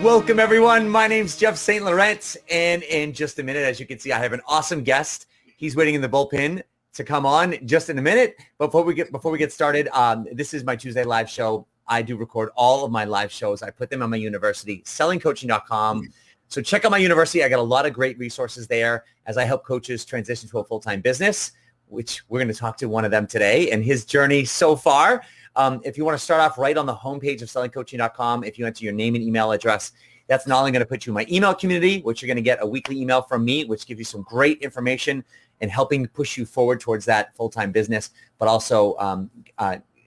Welcome, everyone. My name's Jeff St. Laurent, and in just a minute, as you can see, I have an awesome guest. He's waiting in the bullpen to come on just in a minute. But before we get started, this is my Tuesday live show. I do record all of my live shows. I put them on my university, sellingcoaching.com. So check out my university. I got a lot of great resources there as I help coaches transition to a full-time business, which we're going to talk to one of them today and his journey so far. If you want to start off right on the homepage of sellingcoaching.com, if you enter your name and email address, that's not only going to put you in my email community, which you're going to get a weekly email from me, which gives you some great information and helping push you forward towards that full-time business, but also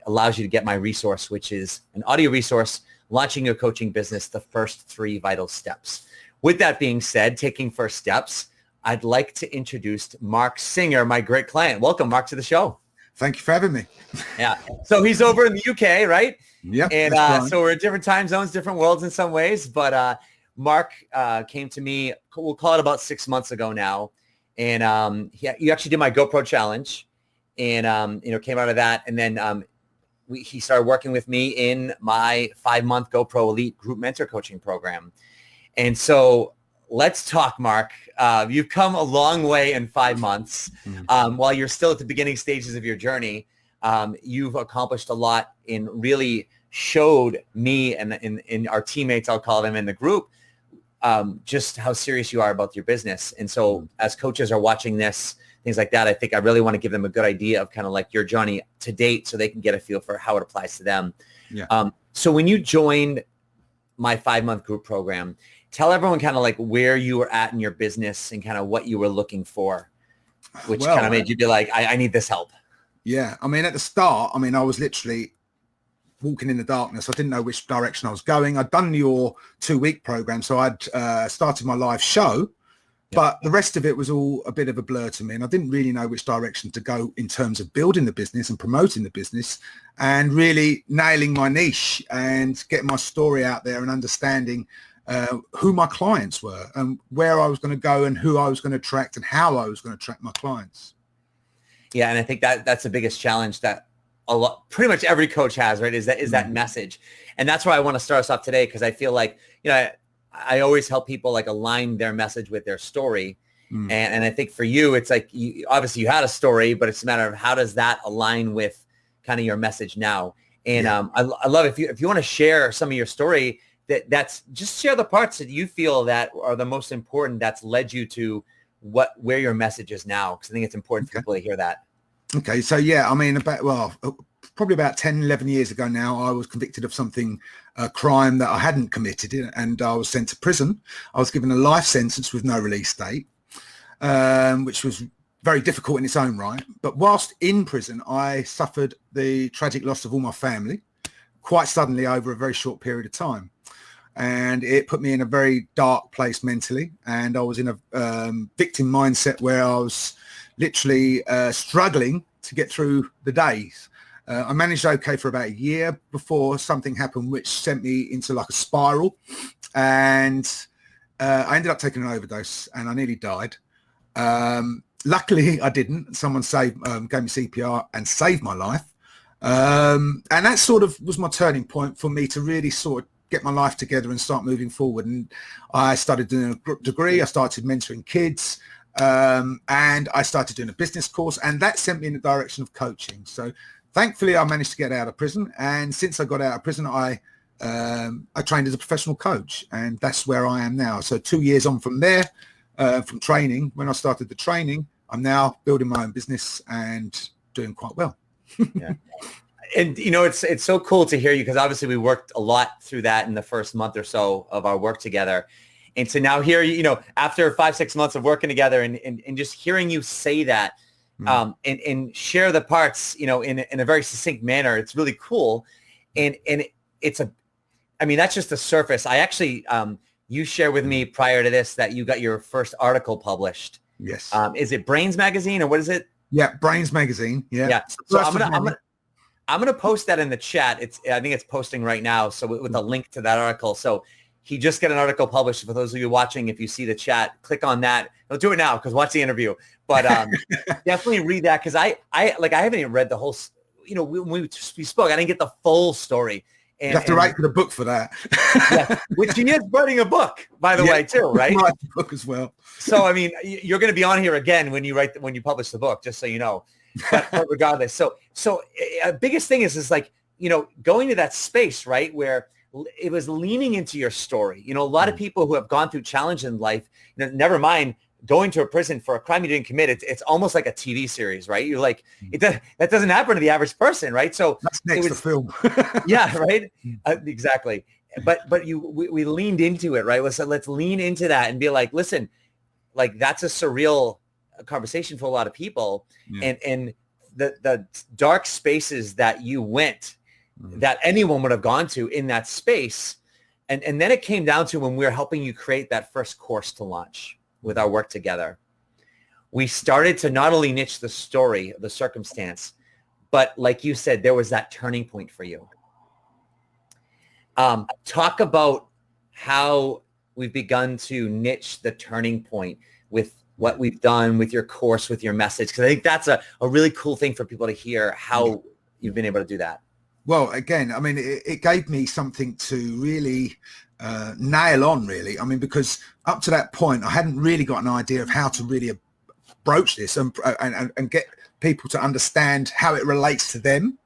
allows you to get my resource, which is an audio resource, Launching Your Coaching Business, the First 3 Vital Steps. With that being said, taking first steps, I'd like to introduce Marc Singer, my great client. Welcome, Marc, to the show. Thank you for having me. Yeah. So he's over in the UK, right? Yeah. And so we're in different time zones, different worlds in some ways. But Marc came to me, we'll call it about 6 months ago now. And you actually did my GoPro challenge and, came out of that. And then he started working with me in my 5-month GoProElite group mentor coaching program. And so let's talk, Marc. You've come a long way in 5 months. While you're still at the beginning stages of your journey, you've accomplished a lot and really showed me and our teammates, I'll call them in the group, just how serious you are about your business. And so as coaches are watching this, things like that, I think I really want to give them a good idea of kind of like your journey to date so they can get a feel for how it applies to them. Yeah. So when you joined my 5-month group program, tell everyone kind of like where you were at in your business and kind of what you were looking for, which kind of made you be like, I need this help. Yeah. I mean, at the start, I was literally walking in the darkness. I didn't know which direction I was going. I'd done your 2-week program. So I'd started my live show, but the rest of it was all a bit of a blur to me. And I didn't really know which direction to go in terms of building the business and promoting the business and really nailing my niche and getting my story out there and understanding who my clients were and where I was going to go and who I was going to attract and how I was going to attract my clients. Yeah. And I think that's the biggest challenge that pretty much every coach has, right? Is that message. And that's why I want to start us off today. Cause I feel like, I always help people like align their message with their story. And I think for you, it's like, obviously you had a story, but it's a matter of how does that align with kind of your message now? And I love if you want to share some of your story, that's just share the parts that you feel that are the most important that's led you to where your message is now. Because I think it's important for people to hear that. Okay. So, probably about 10, 11 years ago now, I was convicted of a crime that I hadn't committed and I was sent to prison. I was given a life sentence with no release date, which was very difficult in its own right. But whilst in prison, I suffered the tragic loss of all my family quite suddenly over a very short period of time. And it put me in a very dark place mentally. And I was in a victim mindset where I was literally struggling to get through the days. I managed okay for about a year before something happened, which sent me into like a spiral. And I ended up taking an overdose and I nearly died. Luckily, I didn't. Someone gave me CPR and saved my life. And that sort of was my turning point for me to really sort of get my life together and start moving forward. And I started doing a degree. I started mentoring kids and I started doing a business course, and that sent me in the direction of coaching. So thankfully I managed to get out of prison. And since I got out of prison, I trained as a professional coach, and that's where I am now. So 2 years on from there, from training, when I started the training, I'm now building my own business and doing quite well. Yeah. And, it's so cool to hear you because obviously we worked a lot through that in the first month or so of our work together. And so now here, after 5-6 months of working together and just hearing you say that and share the parts, in a very succinct manner, it's really cool. And that's just the surface. I actually, you shared with me prior to this that you got your first article published. Yes. Is it Brains Magazine or what is it? Yeah. Brains Magazine. Yeah. Yeah. So I'm gonna post that in the chat. I think it's posting right now. So with a link to that article. So he just got an article published. For those of you watching, if you see the chat, click on that. Don't do it now because watch the interview. But definitely read that because I haven't even read the whole when we spoke, I didn't get the full story. And, you have to write for the book for that. Yeah, which he is writing a book, by the way, too, right? Write the book as well. So, I mean, you're going to be on here again when you publish the book, just so you know. But regardless, so biggest thing is like, going to that space, right, where it was leaning into your story. A lot of people who have gone through challenge in life, never mind going to a prison for a crime you didn't commit. It's almost like a TV series, right? You're like, that doesn't happen to the average person, right? So that's next to film. Yeah, right. Exactly. But we leaned into it, right? Let's lean into that and be like, listen, like that's a surreal conversation for a lot of people, and the dark spaces that you went, that anyone would have gone to in that space, and then it came down to when we were helping you create that first course to launch with our work together. We started to not only niche the story, the circumstance, but like you said, there was that turning point for you. Talk about how we've begun to niche the turning point with what we've done with your course, with your message, because I think that's a really cool thing for people to hear how you've been able to do that. Well, again, I mean, it gave me something to really nail on, really. I mean, because up to that point, I hadn't really got an idea of how to really broach this and get people to understand how it relates to them.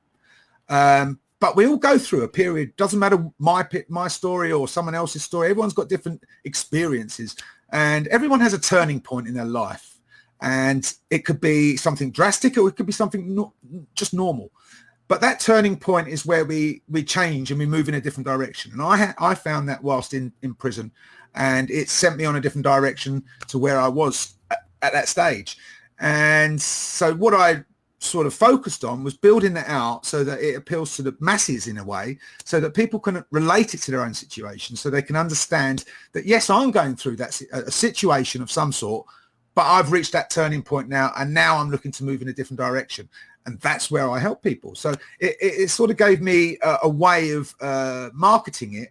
But we all go through a period. Doesn't matter my story or someone else's story. Everyone's got different experiences, and everyone has a turning point in their life. And it could be something drastic, or it could be something just normal. But that turning point is where we change and we move in a different direction. And I found that whilst in prison, and it sent me on a different direction to where I was at that stage. And so what I sort of focused on was building that out so that it appeals to the masses in a way, so that people can relate it to their own situation, so they can understand that, yes, I'm going through a situation of some sort, but I've reached that turning point now, and now I'm looking to move in a different direction. And that's where I help people. So it sort of gave me a way of marketing it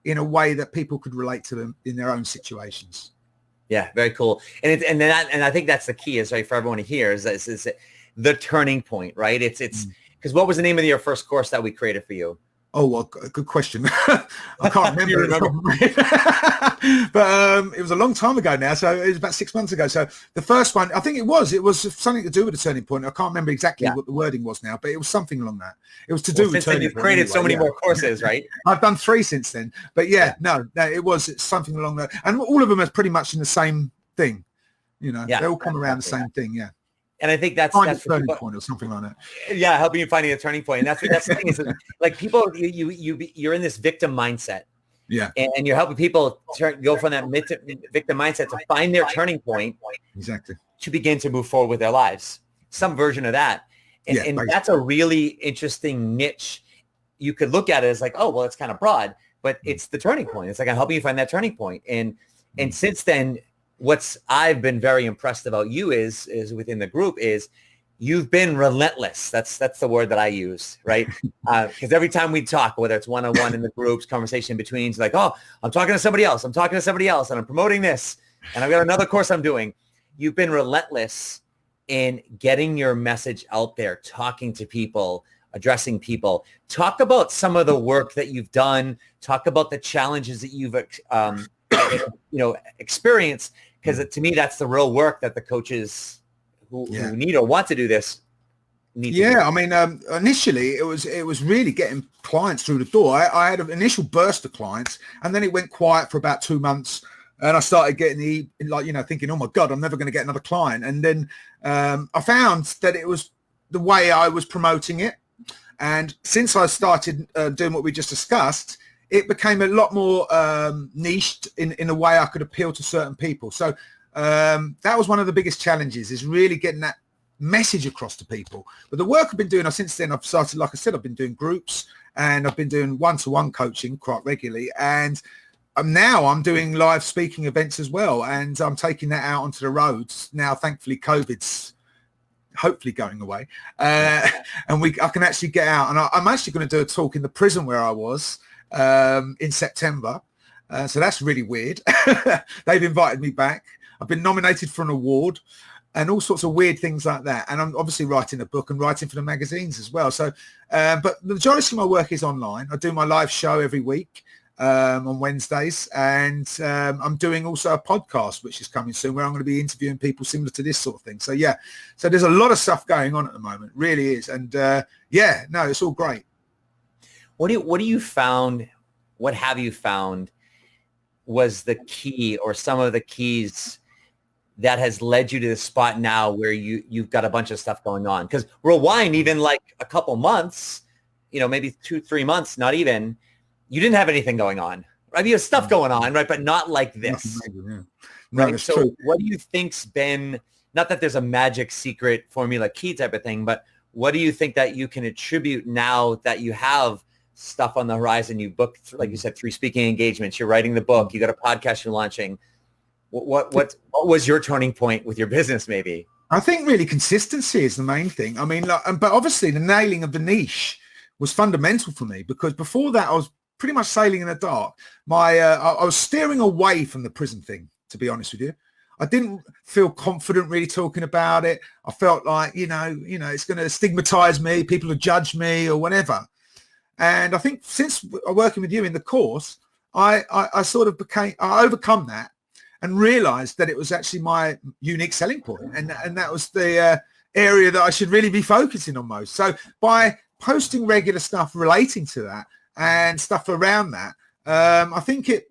in a way that people could relate to them in their own situations. Yeah, very cool. And I think that's the key, is right, for everyone to hear is the turning point, right? It's because what was the name of your first course that we created for you? Oh, well, good question. I can't remember. But it was a long time ago now. So it was about 6 months ago. So the first one, I think it was something to do with a turning point. I can't remember exactly what the wording was now, but it was something along that. It was to do with turning point. You've created so many more courses, right? I've done 3 since then. But no, it was something along that. And all of them are pretty much in the same thing. They all come around the same thing. Yeah. And I think that's a turning point or something like that. Yeah, helping you finding a turning point. And that's the thing is, like, people, you're in this victim mindset. Yeah. And you're helping people go from that victim mindset to find their turning point. Exactly. To begin to move forward with their lives. Some version of that. And that's a really interesting niche. You could look at it as like, oh, well, it's kind of broad, but it's the turning point. It's like, I'm helping you find that turning point. And since then, I've been very impressed about you is within the group is you've been relentless. That's the word that I use, right? Because every time we talk, whether it's one-on-one in the groups, conversation in between, it's like, oh, I'm talking to somebody else. And I'm promoting this. And I've got another course I'm doing. You've been relentless in getting your message out there, talking to people, addressing people. Talk about some of the work that you've done. Talk about the challenges that you've experience, because to me that's the real work that the coaches who need or want to do this need to do. I mean, initially it was really getting clients through the door. I had an initial burst of clients, and then it went quiet for about 2 months, and I started getting thinking, oh my God, I'm never going to get another client. And then I found that it was the way I was promoting it, and since I started doing what we just discussed, it became a lot more niched in a way I could appeal to certain people. So that was one of the biggest challenges, is really getting that message across to people. But the work I've been doing since then, I've started, like I said, I've been doing groups, and I've been doing one-to-one coaching quite regularly. And now I'm doing live speaking events as well. And I'm taking that out onto the roads. Now, thankfully, COVID's hopefully going away. And I can actually get out. And I'm actually going to do a talk in the prison where I was in September. So that's really weird. They've invited me back. I've been nominated for an award. and all sorts of weird things like that. And I'm obviously writing a book and writing for the magazines as well. So, but the majority of my work is online. I do my live show every week on Wednesdays, and I'm doing also a podcast which is coming soon, where I'm going to be interviewing people similar to this sort of thing. So yeah, so there's a lot of stuff going on at the moment, really is. And yeah, no, it's all great. What have you found was the key, or some of the keys, that has led you to the spot now where you've got a bunch of stuff going on? Because rewind even like a couple months, maybe 2-3 months, not even, you didn't have anything going on. Right? You have stuff going on, right? But not like this. Yeah. Right. No, So true. what do you think's been, not that there's a magic secret formula key type of thing, but what do you think that you can attribute now that you have stuff on the horizon? You booked, like you said, 3 speaking engagements, you're writing the book, you got a podcast you're launching. What was your turning point with your business, maybe? I think really consistency is the main thing. I mean, but obviously the nailing of the niche was fundamental for me, because before that I was pretty much sailing in the dark. I was steering away from the prison thing, to be honest with you. I didn't feel confident really talking about it. I felt like, it's going to stigmatize me, people will judge me or whatever. And I think since working with you in the course, I overcome that and realized that it was actually my unique selling point. And that was the area that I should really be focusing on most. So by posting regular stuff relating to that and stuff around that, I think it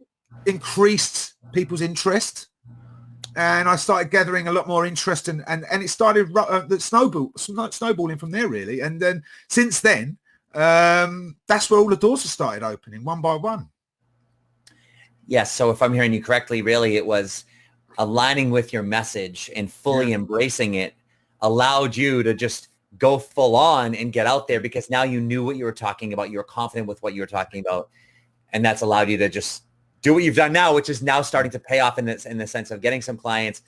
increased people's interest. And I started gathering a lot more interest, and it started snowballing from there, really. And then since then, that's where all the doors have started opening one by one. Yes. So if I'm hearing you correctly, really it was aligning with your message and fully embracing it allowed you to just go full on and get out there, because now you knew what you were talking about. You were confident with what you were talking about. And that's allowed you to just do what you've done now, which is now starting to pay off in the sense of getting some clients,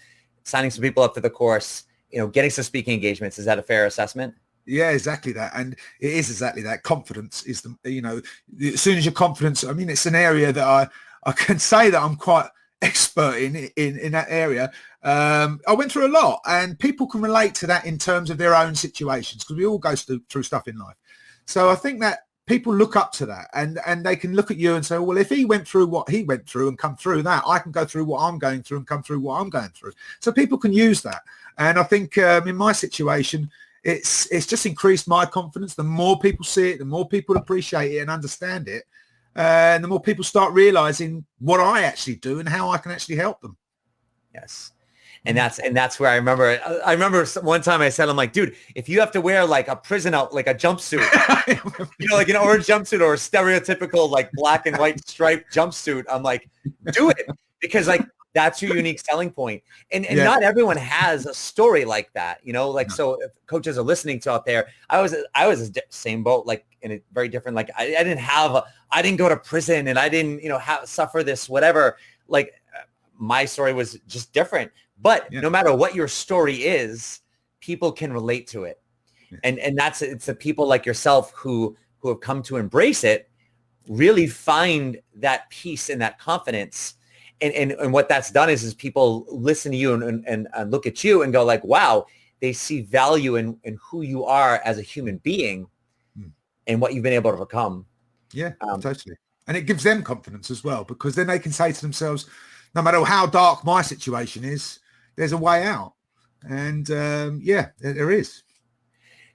signing some people up to the course, getting some speaking engagements. Is that a fair assessment? Yeah, exactly that. And it is exactly that. Confidence is as soon as your confidence, I mean, it's an area that I can say that I'm quite expert in that area. I went through a lot, and people can relate to that in terms of their own situations, because we all go through stuff in life. So I think that people look up to that, and they can look at you and say, well, if he went through what he went through and come through that, I can go through what I'm going through and come through what I'm going through. So people can use that. And I think in my situation, it's just increased my confidence. The more people see it, the more people appreciate it and understand it. And the more people start realizing what I actually do and how I can actually help them. Yes. And that's where I remember one time I said, I'm like, dude, if you have to wear like a prison out, like a jumpsuit, like an orange jumpsuit or a stereotypical like black and white striped jumpsuit, I'm like, do it, because like that's your unique selling point. And not everyone has a story like that, so if coaches are listening to out there, I was the same boat, like in a very different, like I didn't go to prison, and I didn't, suffer this, whatever. Like my story was just different. But no matter what your story is, people can relate to it. Yeah. And it's the people like yourself who have come to embrace it, really find that peace and that confidence. And what that's done is people listen to you and look at you and go like, wow, they see value in who you are as a human being and what you've been able to overcome. Yeah, totally. And it gives them confidence as well, because then they can say to themselves, no matter how dark my situation is, there's a way out. And there is.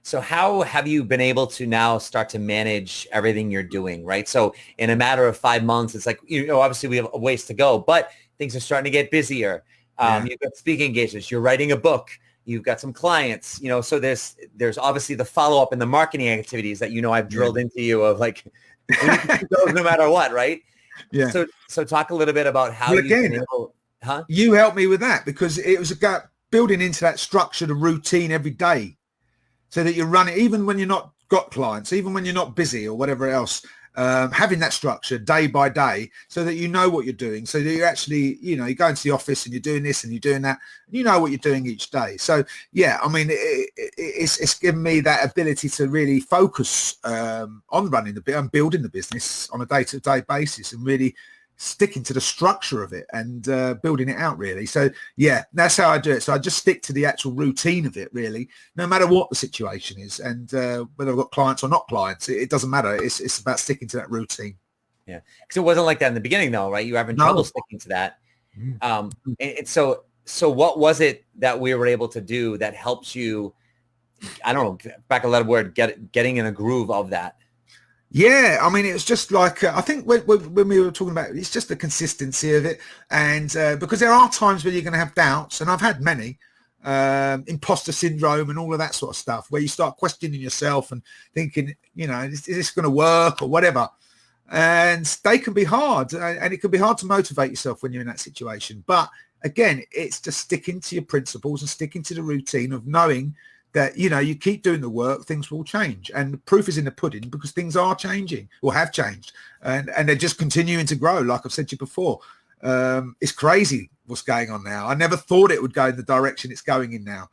So how have you been able to now start to manage everything you're doing, right? So in a matter of 5 months, it's like, obviously we have a ways to go, but things are starting to get busier. You've got speaking engagements, you're writing a book, you've got some clients, so there's obviously the follow-up and the marketing activities that, I've drilled into you of like, those no matter what, right? Yeah. So talk a little bit about how you've been able. Huh? You helped me with that, because it was about building into that structure, the routine every day, so that you're running, even when you're not got clients, even when you're not busy or whatever else, having that structure day by day, so that you know what you're doing, so that you're actually, you go into the office and you're doing this and you're doing that, and you know what you're doing each day. So yeah, I mean, it's given me that ability to really focus on running and building the business on a day-to-day basis, and really sticking to the structure of it and building it out, really. So yeah, that's how I do it. So I just stick to the actual routine of it, really, no matter what the situation is, and whether I've got clients or not clients, it doesn't matter. It's about sticking to that routine. Yeah, because it wasn't like that in the beginning, though, right? You were having trouble sticking to that. And so what was it that we were able to do that helps you, I don't know, back a letter word, getting in a groove of that? Yeah, I mean, it was just like, I think when we were talking about it, it's just the consistency of it. And because there are times where you're going to have doubts, and I've had many, imposter syndrome and all of that sort of stuff, where you start questioning yourself and thinking, you know, is this going to work or whatever? And they can be hard, and it can be hard to motivate yourself when you're in that situation. But again, it's just sticking to your principles and sticking to the routine of knowing that, you know, you keep doing the work, things will change. And the proof is in the pudding, because things are changing or have changed, and they're just continuing to grow. Like I've said to you before, it's crazy what's going on now. I never thought it would go in the direction it's going in now.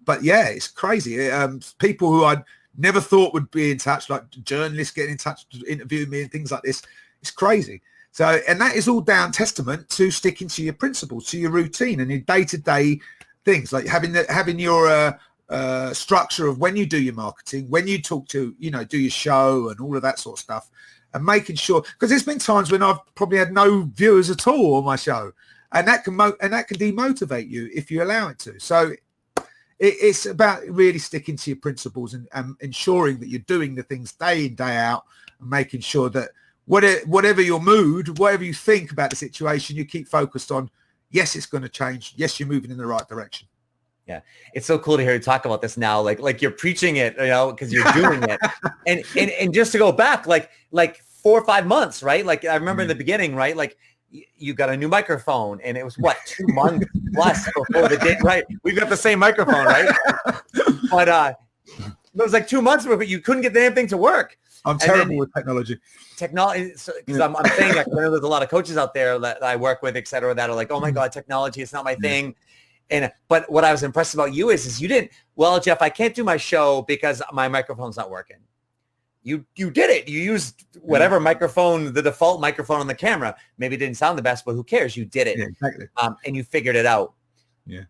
But yeah, it's crazy. People who I'd never thought would be in touch, like journalists getting in touch to interview me and things like this. It's crazy. So, and that is all down testament to sticking to your principles, to your routine and your day-to-day things, like having your structure of when you do your marketing, when you talk to, you know, do your show and all of that sort of stuff, and making sure, because there's been times when I've probably had no viewers at all on my show, and that can demotivate you if you allow it to. So it's about really sticking to your principles and ensuring that you're doing the things day in, day out, and making sure that whatever your mood, whatever you think about the situation, you keep focused on, yes, it's going to change. Yes, you're moving in the right direction. Yeah, it's so cool to hear you talk about this now. Like you're preaching it, you know, because you're doing it. And just to go back, like 4 or 5 months, right? Like I remember in the beginning, right? Like you got a new microphone, and it was what, 2 months plus before the day, right? We've got the same microphone, right? But it was like 2 months before you couldn't get the damn thing to work. I'm terrible with technology. Because I'm saying that, I know there's a lot of coaches out there that I work with, et cetera, that are like, oh my God, technology, it's not my thing. But what I was impressed about you is you didn't, well, Jeff, I can't do my show because my microphone's not working. You did it. You used whatever microphone, the default microphone on the camera. Maybe it didn't sound the best, but who cares? You did it. Yeah, exactly. And you figured it out. Yeah.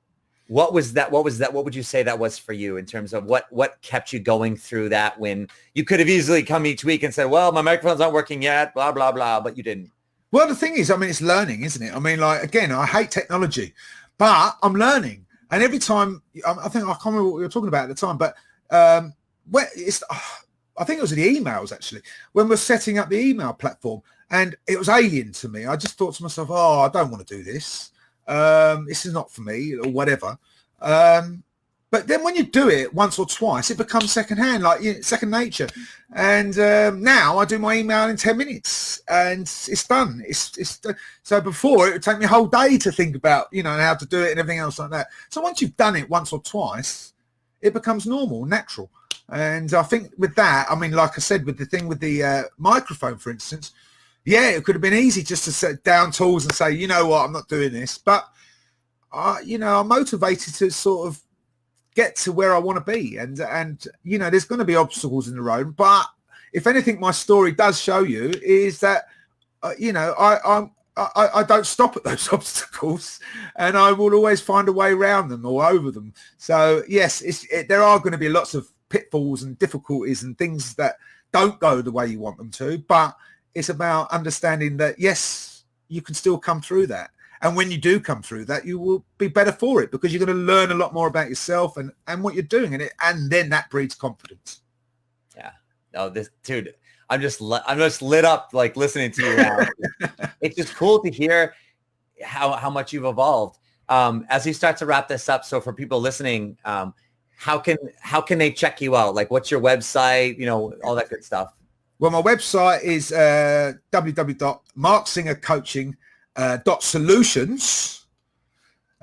What was that? What would you say that was for you in terms of what kept you going through that, when you could have easily come each week and said, well, my microphone's not working yet, blah, blah, blah, but you didn't? Well, the thing is, I mean, it's learning, isn't it? I mean, like, again, I hate technology, but I'm learning. And every time, I think, I can't remember what we were talking about at the time, but I think it was the emails, actually, when we're setting up the email platform, and it was alien to me. I just thought to myself, oh, I don't want to do this. This is not for me, or whatever. But then when you do it once or twice, it becomes secondhand, like, you know, second nature. And now I do my email in 10 minutes and it's done. It's done. So before, it would take me a whole day to think about, you know, how to do it and everything else like that. So once you've done it once or twice, it becomes normal, natural. And I think with that, I mean, like I said, with the thing with the microphone, for instance, yeah, it could have been easy just to set down tools and say, you know what, I'm not doing this. But, you know, I'm motivated to sort of get to where I want to be. And you know, there's going to be obstacles in the road. But if anything, my story does show you is that, you know, I don't stop at those obstacles, and I will always find a way around them or over them. So, yes, there are going to be lots of pitfalls and difficulties and things that don't go the way you want them to. But it's about understanding that, yes, you can still come through that. And when you do come through that, you will be better for it, because you're going to learn a lot more about yourself and what you're doing in it. And then that breeds confidence. Yeah. No, this dude, I'm just lit up, like, listening to you now. It's just cool to hear how much you've evolved. As we start to wrap this up, so for people listening, how can they check you out? Like, what's your website? You know, all that good stuff. Well, my website is www.marcsingercoaching.solutions.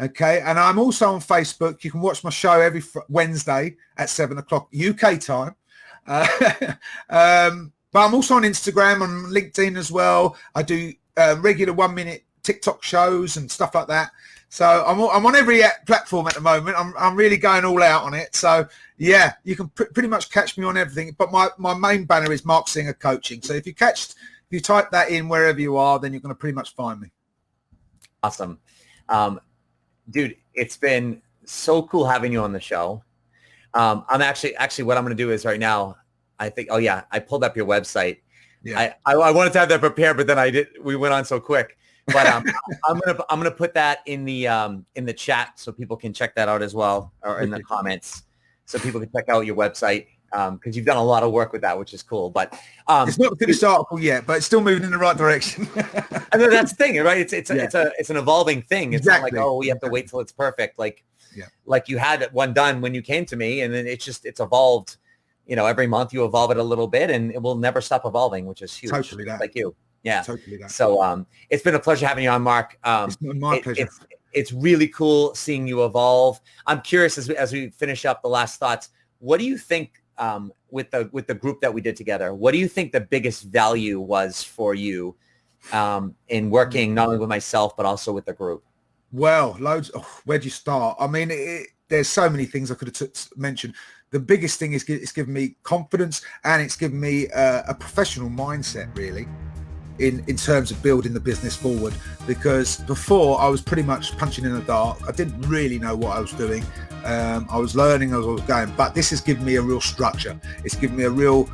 Okay, and I'm also on Facebook. You can watch my show every Wednesday at 7:00 UK time. But I'm also on Instagram and LinkedIn as well. I do regular 1-minute TikTok shows and stuff like that. So I'm on every platform at the moment. I'm really going all out on it. So yeah, you can pretty much catch me on everything. But my main banner is Marc Singer Coaching. So if you catch you type that in wherever you are, then you're going to pretty much find me. Awesome. Dude, it's been so cool having you on the show. I'm actually what I'm going to do is right now, I think, oh yeah, I pulled up your website. Yeah. I wanted to have that prepared, but then we went on so quick. But I'm gonna put that in the chat so people can check that out as well, or in the comments, so people can check out your website, because you've done a lot of work with that, which is cool. But it's not the finished article yet, but it's still moving in the right direction. And that's the thing, right? It's an evolving thing. It's not like, oh, we have to wait till it's perfect. Like you had one done when you came to me, and then it's evolved. You know, every month you evolve it a little bit, and it will never stop evolving, which is huge. Totally that. Like you. Yeah. Totally that. So it's been a pleasure having you on, Marc. It's been my pleasure. It's really cool seeing you evolve. I'm curious, as we finish up, the last thoughts, what do you think with the group that we did together? What do you think the biggest value was for you in working not only with myself but also with the group? Well, loads. Where'd you start? I mean, there's so many things I could have mentioned. The biggest thing is it's given me confidence, and it's given me a professional mindset, really, in terms of building the business forward. Because before, I was pretty much punching in the dark. I didn't really know what I was doing. I was learning as I was going, but this has given me a real structure. It's given me a real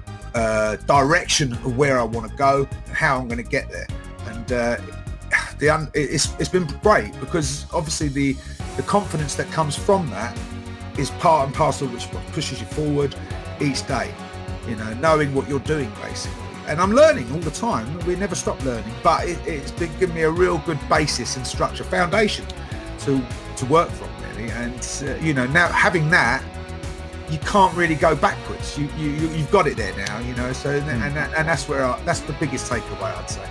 direction of where I want to go and how I'm going to get there. And it's been great, because obviously the confidence that comes from that is part and parcel, which pushes you forward each day, you know, knowing what you're doing, basically. And I'm learning all the time. We never stop learning, but it's been giving me a real good basis and structure, foundation to work from, really. And you know, now having that, you can't really go backwards. You've got it there now, you know. So and that's the biggest takeaway, I'd say.